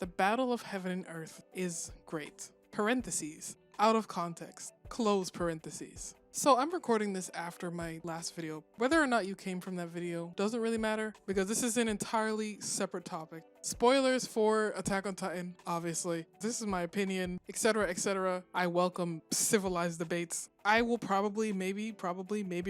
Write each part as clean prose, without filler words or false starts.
The Battle of Heaven and Earth is great. Parentheses. Out of context. Close parentheses. So I'm recording this after my last video. Whether or not you came from that video doesn't really matter because this is an entirely separate topic. Spoilers for Attack on Titan, obviously. This is my opinion, etc, etc. I welcome civilized debates. I will probably, maybe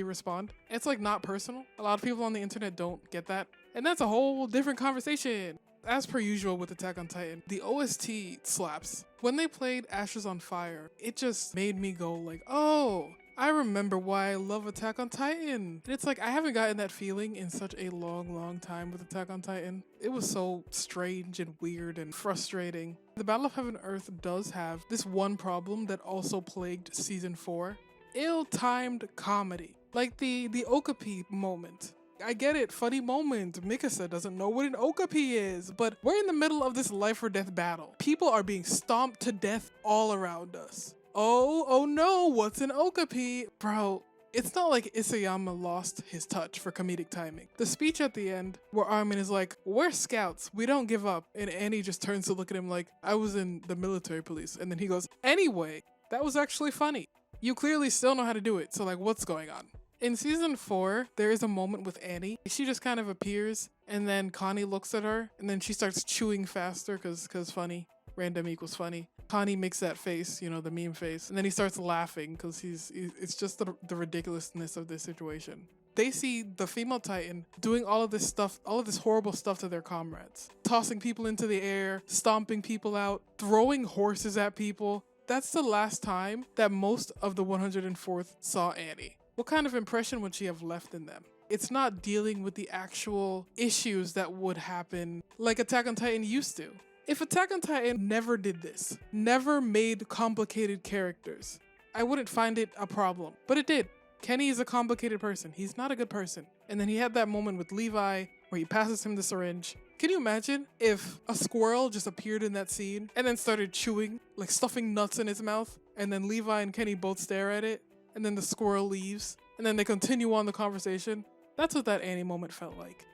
respond. It's like not personal. A lot of people on the internet don't get that. And that's a whole different conversation. As per usual with Attack on Titan, the OST slaps. When they played Ashes on Fire, it just made me go like, oh, I remember why I love Attack on Titan. And it's like, I haven't gotten that feeling in such a long time with Attack on Titan. It was so strange and weird and frustrating. The Battle of Heaven and Earth does have this one problem that also plagued season 4. Ill-timed comedy. Like the Okapi moment. I get it, funny moment. Mikasa doesn't know what an Okapi is, but we're in the middle of this life or death battle. People are being stomped to death all around us. Oh no, what's an Okapi? Bro, it's not like Isayama lost his touch for comedic timing. The speech at the end where Armin is like, we're scouts, we don't give up. And Annie just turns to look at him like, I was in the military police. And then he goes, anyway, that was actually funny. You clearly still know how to do it, so like what's going on? In season 4, there is a moment with Annie. She just kind of appears, and then Connie looks at her, and then she starts chewing faster, cause funny. Random equals funny. Connie makes that face, you know, the meme face, and then he starts laughing, cause it's just the ridiculousness of this situation. They see the female Titan doing all of this stuff, all of this horrible stuff to their comrades. Tossing people into the air, stomping people out, throwing horses at people. That's the last time that most of the 104th saw Annie. What kind of impression would she have left in them? It's not dealing with the actual issues that would happen like Attack on Titan used to. If Attack on Titan never did this, never made complicated characters, I wouldn't find it a problem. But it did. Kenny is a complicated person. He's not a good person. And then he had that moment with Levi where he passes him the syringe. Can you imagine if a squirrel just appeared in that scene and then started chewing, like stuffing nuts in his mouth, and then Levi and Kenny both stare at it? And then the squirrel leaves, and then they continue on the conversation. That's what that Annie moment felt like.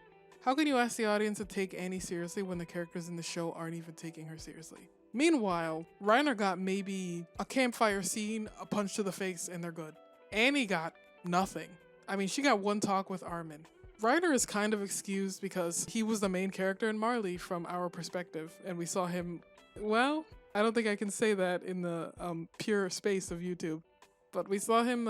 How can you ask the audience to take Annie seriously when the characters in the show aren't even taking her seriously? Meanwhile, Reiner got maybe a campfire scene, a punch to the face, and they're good. Annie got nothing. I mean, she got one talk with Armin. Reiner is kind of excused because he was the main character in Marley from our perspective, and we saw him, well, I don't think I can say that in the pure space of YouTube. But we saw him,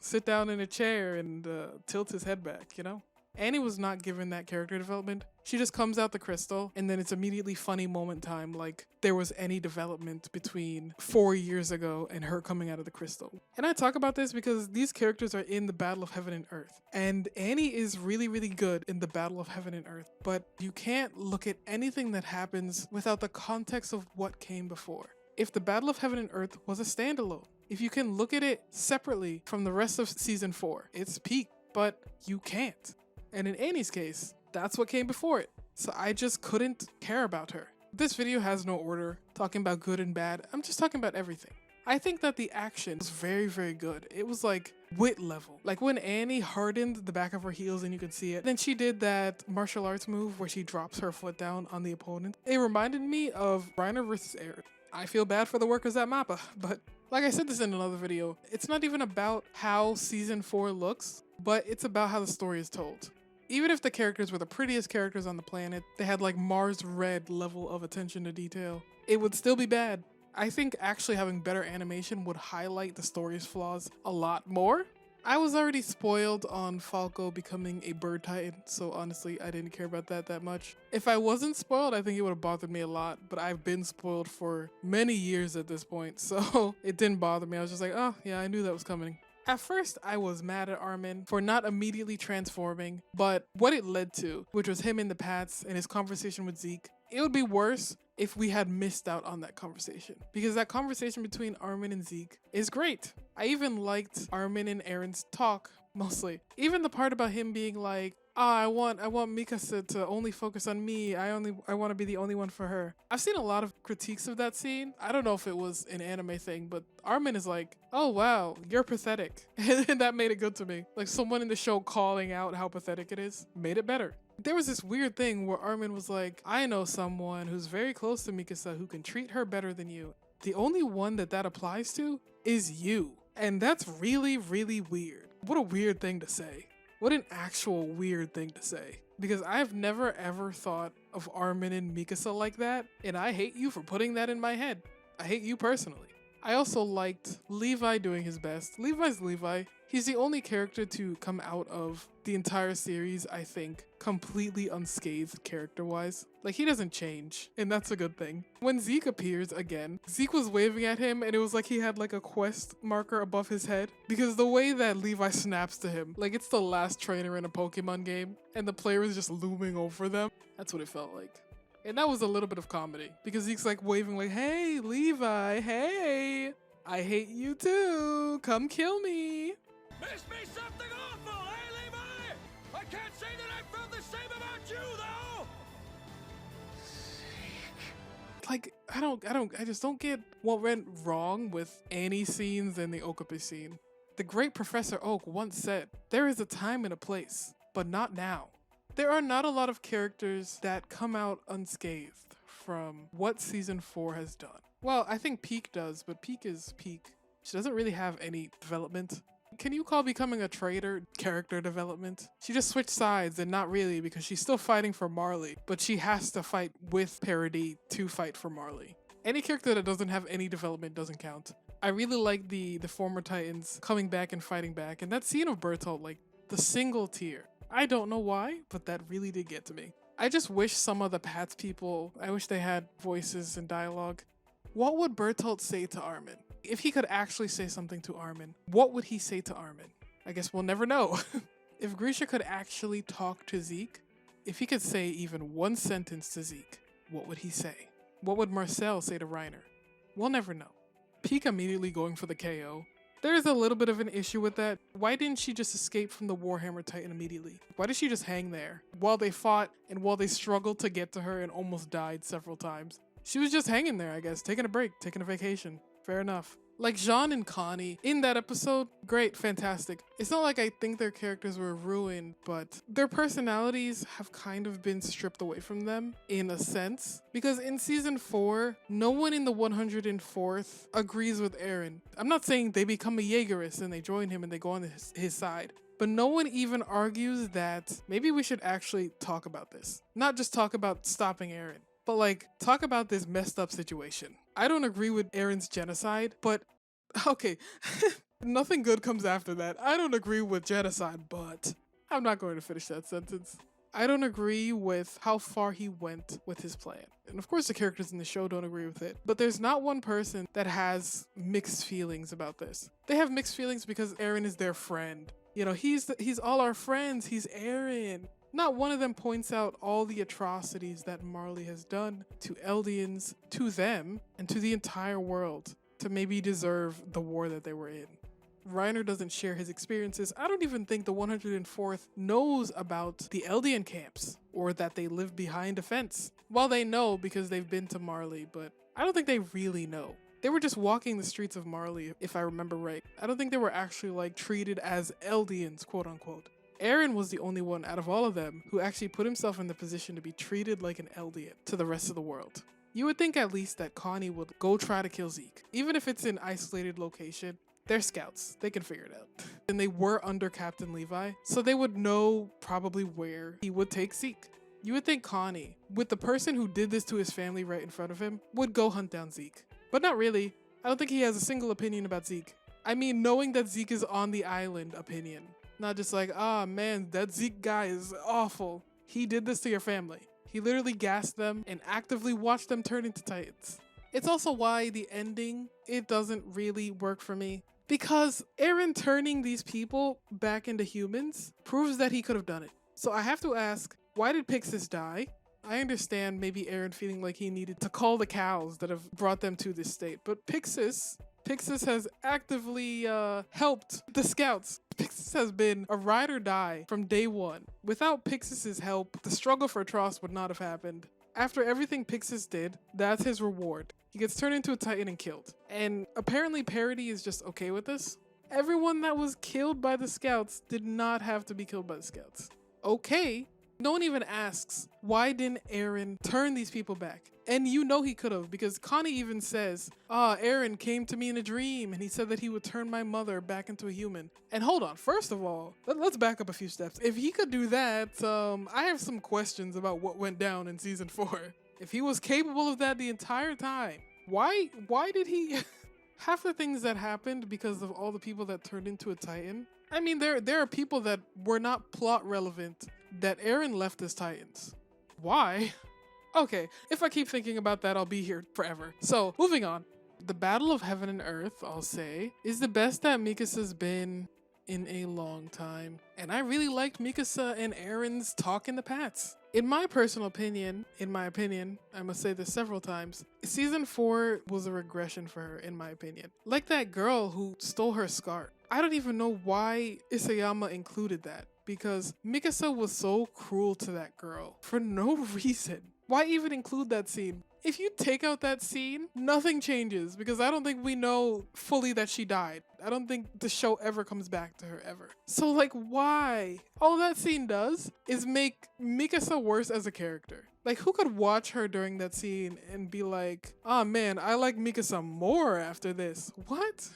sit down in a chair and tilt his head back, you know? Annie was not given that character development. She just comes out the crystal, and then it's immediately funny moment time, like there was any development between 4 years ago and her coming out of the crystal. And I talk about this because these characters are in the Battle of Heaven and Earth. And Annie is really good in the Battle of Heaven and Earth. But you can't look at anything that happens without the context of what came before. If the Battle of Heaven and Earth was a standalone, if you can look at it separately from the rest of season 4, it's peak, but you can't. And in Annie's case, that's what came before it. So I just couldn't care about her. This video has no order, talking about good and bad. I'm just talking about everything. I think that the action was very good. It was like wit level. Like when Annie hardened the back of her heels and you could see it. Then she did that martial arts move where she drops her foot down on the opponent. It reminded me of Reiner vs. Eren. I feel bad for the workers at MAPPA, but like I said this in another video, it's not even about how season 4 looks, but it's about how the story is told. Even if the characters were the prettiest characters on the planet, they had like Mars Red level of attention to detail, it would still be bad. I think actually having better animation would highlight the story's flaws a lot more. I was already spoiled on Falco becoming a bird titan, so honestly, I didn't care about that much. If I wasn't spoiled, I think it would have bothered me a lot, but I've been spoiled for many years at this point, so it didn't bother me. I was just like, oh yeah, I knew that was coming. At first, I was mad at Armin for not immediately transforming, but what it led to, which was him in the Pats and his conversation with Zeke, it would be worse if we had missed out on that conversation. Because that conversation between Armin and Zeke is great. I even liked Armin and Eren's talk, mostly. Even the part about him being like, I want Mikasa to only focus on me. I want to be the only one for her. I've seen a lot of critiques of that scene. I don't know if it was an anime thing, but Armin is like, oh wow, you're pathetic. And that made it good to me. Like someone in the show calling out how pathetic it is made it better. There was this weird thing where Armin was like, I know someone who's very close to Mikasa who can treat her better than you. The only one that applies to is you. And that's really, really weird. What a weird thing to say. What an actual weird thing to say. Because I've never ever thought of Armin and Mikasa like that, and I hate you for putting that in my head. I hate you personally. I also liked Levi doing his best. Levi's Levi. He's the only character to come out of the entire series, I think, completely unscathed character-wise. Like, he doesn't change, and that's a good thing. When Zeke appears again, Zeke was waving at him, and it was like he had like a quest marker above his head. Because the way that Levi snaps to him, like it's the last trainer in a Pokemon game, and the player is just looming over them. That's what it felt like. And that was a little bit of comedy, because Zeke's like waving like, hey, Levi, hey, I hate you too, come kill me. Miss me something awful, eh, Levi? I can't say that I felt the same about you, though! Like, I just don't get what went wrong with Annie scenes and the Okapi scene. The great Professor Oak once said, there is a time and a place, but not now. There are not a lot of characters that come out unscathed from what season 4 has done. Well, I think Peak does, but Peak is Peak. She doesn't really have any development. Can you call becoming a traitor character development? She just switched sides, and not really, because she's still fighting for Marley, but she has to fight with Parody to fight for Marley. Any character that doesn't have any development doesn't count. I really like the former Titans coming back and fighting back, and that scene of Bertolt, like the single tear. I don't know why, but that really did get to me. I just wish some of the Pats people, I wish they had voices and dialogue. What would Bertolt say to Armin? If he could actually say something to Armin, what would he say to Armin? I guess we'll never know. If Grisha could actually talk to Zeke, if he could say even one sentence to Zeke, what would he say? What would Marcel say to Reiner? We'll never know. Peak immediately going for the KO. There's a little bit of an issue with that. Why didn't she just escape from the Warhammer Titan immediately? Why did she just hang there while they fought and while they struggled to get to her and almost died several times? She was just hanging there, I guess, taking a break, taking a vacation. Fair enough. Like Jean and Connie in that episode, great, fantastic. It's not like I think their characters were ruined, but their personalities have kind of been stripped away from them in a sense. Because in season 4, no one in the 104th agrees with Eren. I'm not saying they become a Jaegerist and they join him and they go on his side. But no one even argues that maybe we should actually talk about this. Not just talk about stopping Eren, but like talk about this messed up situation. I don't agree with Eren's genocide, but okay, nothing good comes after that. I don't agree with genocide, but I'm not going to finish that sentence. I don't agree with how far he went with his plan. And of course the characters in the show don't agree with it, but there's not one person that has mixed feelings about this. They have mixed feelings because Eren is their friend. You know, he's all our friends, he's Eren. Not one of them points out all the atrocities that Marley has done to Eldians, to them, and to the entire world to maybe deserve the war that they were in. Reiner doesn't share his experiences. I don't even think the 104th knows about the Eldian camps or that they live behind a fence. Well, they know because they've been to Marley, but I don't think they really know. They were just walking the streets of Marley, if I remember right. I don't think they were actually like treated as Eldians, quote unquote. Eren was the only one out of all of them who actually put himself in the position to be treated like an Eldian to the rest of the world. You would think at least that Connie would go try to kill Zeke. Even if it's an isolated location, they're scouts. They can figure it out. And they were under Captain Levi, so they would know probably where he would take Zeke. You would think Connie, with the person who did this to his family right in front of him, would go hunt down Zeke. But not really. I don't think he has a single opinion about Zeke. I mean, knowing that Zeke is on the island opinion. Not just like, ah, man, that Zeke guy is awful. He did this to your family. He literally gassed them and actively watched them turn into Titans. It's also why the ending, it doesn't really work for me. Because Eren turning these people back into humans proves that he could have done it. So I have to ask, why did Pixis die? I understand maybe Eren feeling like he needed to call the cows that have brought them to this state. But Pixis has actively helped the scouts. Pixis has been a ride or die from day one. Without Pixis's help, the struggle for Trost would not have happened. After everything Pixis did, that's his reward. He gets turned into a Titan and killed. And apparently Parody is just okay with this. Everyone that was killed by the scouts did not have to be killed by the scouts. Okay. No one even asks, why didn't Eren turn these people back? And you know he could have, because Connie even says, Eren came to me in a dream and he said that he would turn my mother back into a human. And hold on, first of all, let's back up a few steps. If he could do that, I have some questions about what went down in season 4. If he was capable of that the entire time, why did he... Half the things that happened because of all the people that turned into a Titan. I mean, there are people that were not plot relevant that Eren left as Titans. Why? Okay, if I keep thinking about that, I'll be here forever. So, moving on. The Battle of Heaven and Earth, I'll say, is the best that Mikasa's been in a long time. And I really liked Mikasa and Eren's talk in the past. In my personal opinion, I must say this several times, season 4 was a regression for her, in my opinion. Like that girl who stole her scarf. I don't even know why Isayama included that, because Mikasa was so cruel to that girl for no reason. Why even include that scene? If you take out that scene, nothing changes, because I don't think we know fully that she died. I don't think the show ever comes back to her ever. So like, why? All that scene does is make Mikasa worse as a character. Like, who could watch her during that scene and be like, oh man, I like Mikasa more after this? What?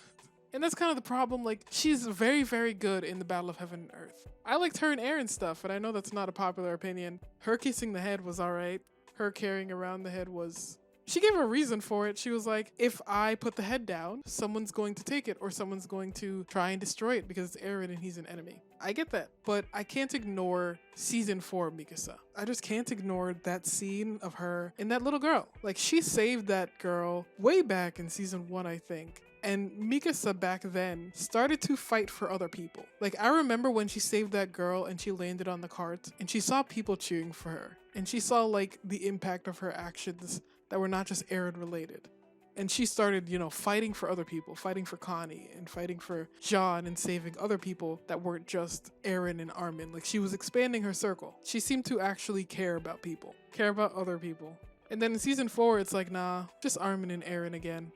And that's kind of the problem. Like, she's very, very good in the Battle of Heaven and Earth. I liked her and Eren stuff, and I know that's not a popular opinion. Her kissing the head was alright. Her carrying around the head was... She gave a reason for it. She was like, if I put the head down, someone's going to take it, or someone's going to try and destroy it because it's Eren and he's an enemy. I get that, but I can't ignore season 4 Mikasa. I just can't ignore that scene of her and that little girl. Like, she saved that girl way back in season 1, I think. And Mikasa back then started to fight for other people. Like, I remember when she saved that girl and she landed on the cart and she saw people cheering for her. And she saw like the impact of her actions that were not just Eren related. And she started, fighting for other people, fighting for Connie and fighting for Jean and saving other people that weren't just Eren and Armin. Like, she was expanding her circle. She seemed to actually care about people, care about other people. And then in season 4, it's like, nah, just Armin and Eren again.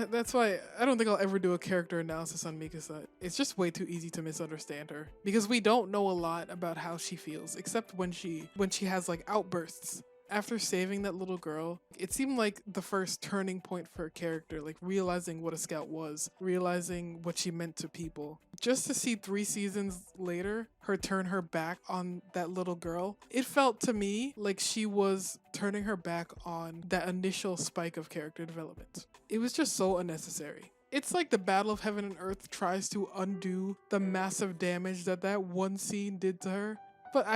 That's why I don't think I'll ever do a character analysis on Mikasa. It's just way too easy to misunderstand her because we don't know a lot about how she feels, except when she has like outbursts. After saving that little girl, it seemed like the first turning point for her character, like realizing what a scout was, realizing what she meant to people. Just to see 3 seasons later, her turn her back on that little girl, it felt to me like she was turning her back on that initial spike of character development. It was just so unnecessary. It's like the Battle of Heaven and Earth tries to undo the massive damage that one scene did to her, but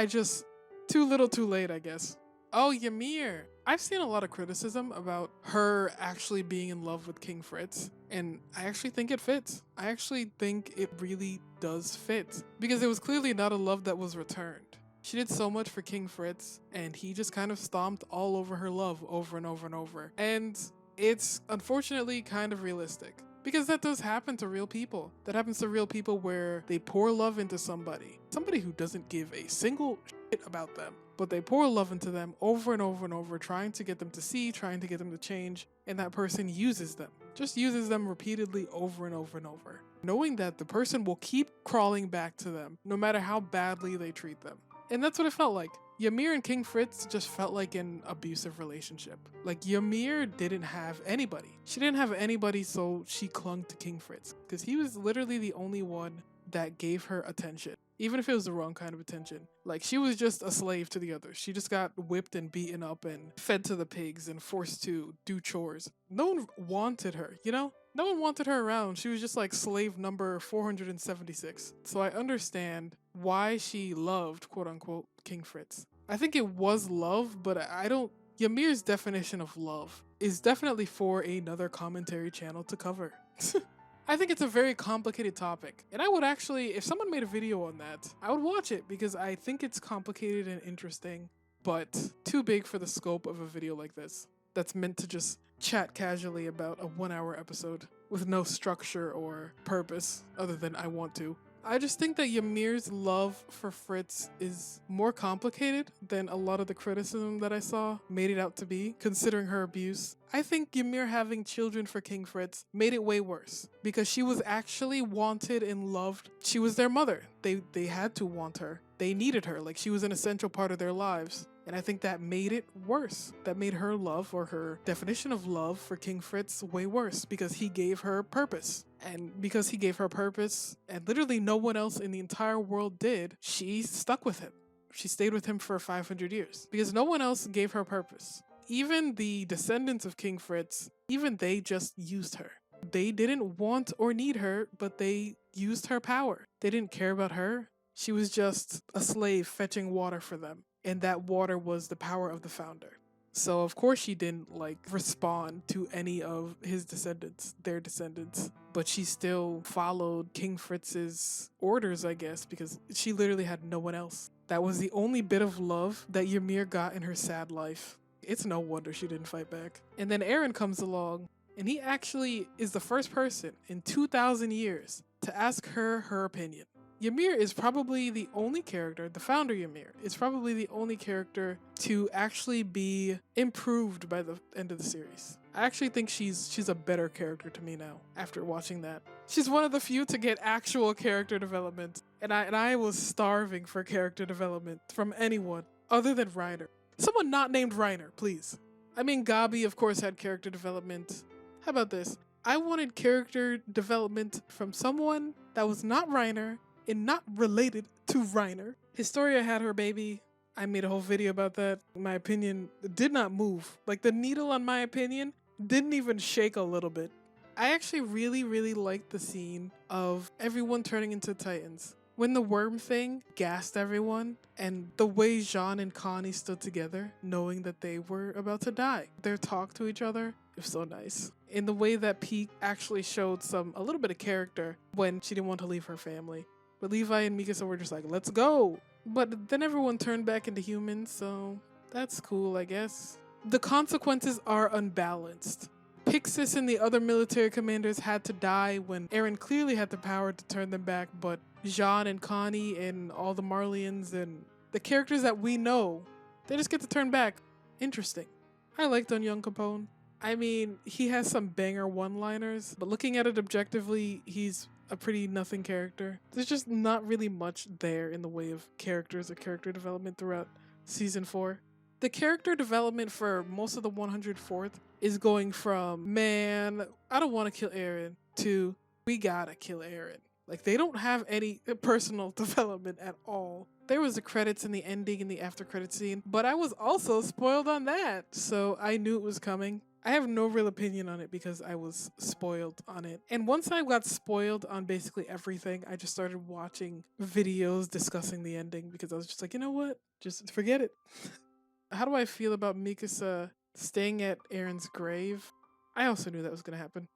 too little too late, I guess. Oh, Ymir. I've seen a lot of criticism about her actually being in love with King Fritz, and I actually think it fits. I actually think it really does fit, because it was clearly not a love that was returned. She did so much for King Fritz, and he just kind of stomped all over her love over and over and over. And it's unfortunately kind of realistic, because that does happen to real people. That happens to real people where they pour love into somebody who doesn't give a single shit about them, but they pour love into them over and over and over, trying to get them to see, trying to get them to change, and that person uses them. Just uses them repeatedly over and over and over, knowing that the person will keep crawling back to them no matter how badly they treat them. And that's what it felt like. Ymir and King Fritz just felt like an abusive relationship. Like, Ymir didn't have anybody. She didn't have anybody, so she clung to King Fritz, because he was literally the only one that gave her attention, even if it was the wrong kind of attention. Like, she was just a slave to the others. She just got whipped and beaten up and fed to the pigs and forced to do chores. No one wanted her, No one wanted her around. She was just like slave number 476. So I understand why she loved, quote unquote, King Fritz. I think it was love, but I don't... Ymir's definition of love is definitely for another commentary channel to cover. I think it's a very complicated topic, and I would actually, if someone made a video on that, I would watch it because I think it's complicated and interesting, but too big for the scope of a video like this that's meant to just chat casually about a 1-hour episode with no structure or purpose other than I want to. I just think that Ymir's love for Fritz is more complicated than a lot of the criticism that I saw made it out to be, considering her abuse. I think Ymir having children for King Fritz made it way worse, because she was actually wanted and loved. She was their mother. They had to want her. They needed her, like she was an essential part of their lives. And I think that made it worse. That made her love, or her definition of love for King Fritz, way worse, because he gave her purpose. And because he gave her purpose, and literally no one else in the entire world did, she stuck with him. She stayed with him for 500 years, because no one else gave her purpose. Even the descendants of King Fritz, even they just used her. They didn't want or need her, but they used her power. They didn't care about her. She was just a slave fetching water for them. And that water was the power of the founder. So of course she didn't respond to any of his descendants, their descendants. But she still followed King Fritz's orders, I guess, because she literally had no one else. That was the only bit of love that Ymir got in her sad life. It's no wonder she didn't fight back. And then Eren comes along, and he actually is the first person in 2,000 years to ask her her opinion. Ymir is probably the only character, the founder Ymir, is probably the only character to actually be improved by the end of the series. I actually think she's a better character to me now after watching that. She's one of the few to get actual character development, and I was starving for character development from anyone other than Reiner. Someone not named Reiner, please. I mean, Gabi, of course, had character development. How about this? I wanted character development from someone that was not Reiner and not related to Reiner. Historia had her baby. I made a whole video about that. My opinion did not move. Like, the needle on my opinion didn't even shake a little bit. I actually really liked the scene of everyone turning into titans. When the worm thing gassed everyone, and the way Jean and Connie stood together, knowing that they were about to die. Their talk to each other, it was so nice. In the way that Pete actually showed a little bit of character when she didn't want to leave her family. But Levi and Mikasa were just like, let's go. But then everyone turned back into humans, so that's cool, I guess. The consequences are unbalanced. Pixis and the other military commanders had to die when Eren clearly had the power to turn them back, but Jean and Connie and all the Marlians and the characters that we know, they just get to turn back. Interesting. I liked Don Young Capone. I mean, he has some banger one-liners, but looking at it objectively, he's a pretty nothing character. There's just not really much there in the way of characters or character development throughout season 4. The character development for most of the 104th is going from, man, I don't want to kill Eren, to, we gotta kill Eren. Like, they don't have any personal development at all. There was the credits and the ending and the after credit scene, but I was also spoiled on that, so I knew it was coming. I have no real opinion on it because I was spoiled on it. And once I got spoiled on basically everything, I just started watching videos discussing the ending because I was just like, you know what? Just forget it. How do I feel about Mikasa staying at Eren's grave? I also knew that was going to happen.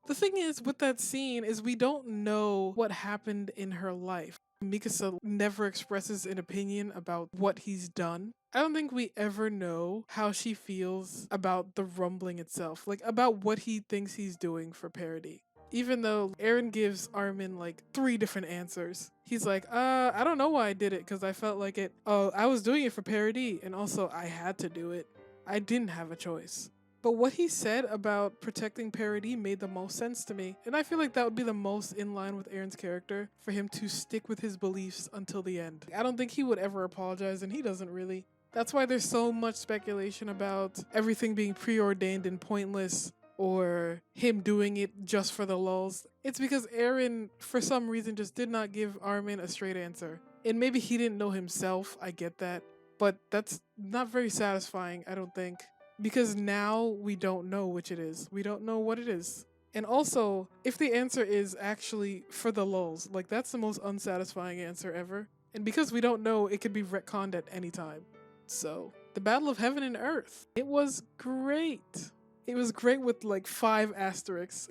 The thing is with that scene is we don't know what happened in her life. Mikasa never expresses an opinion about what he's done. I don't think we ever know how she feels about the rumbling itself, like about what he thinks he's doing for parody. Even though Eren gives Armin 3 different answers. He's like, I don't know why I did it, because I felt like it. Oh, I was doing it for parody, and also I had to do it. I didn't have a choice. But what he said about protecting parody made the most sense to me. And I feel like that would be the most in line with Eren's character, for him to stick with his beliefs until the end. I don't think he would ever apologize, and he doesn't really. That's why there's so much speculation about everything being preordained and pointless, or him doing it just for the lulz. It's because Eren, for some reason, just did not give Armin a straight answer. And maybe he didn't know himself, I get that. But that's not very satisfying, I don't think. Because now we don't know which it is. We don't know what it is. And also, if the answer is actually for the lulz, that's the most unsatisfying answer ever. And because we don't know, it could be retconned at any time. So, the Battle of Heaven and Earth. It was great. It was great with 5 asterisks.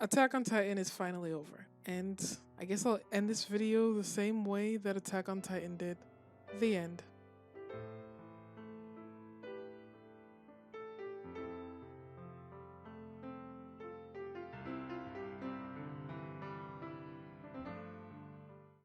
Attack on Titan is finally over. And I guess I'll end this video the same way that Attack on Titan did. The end.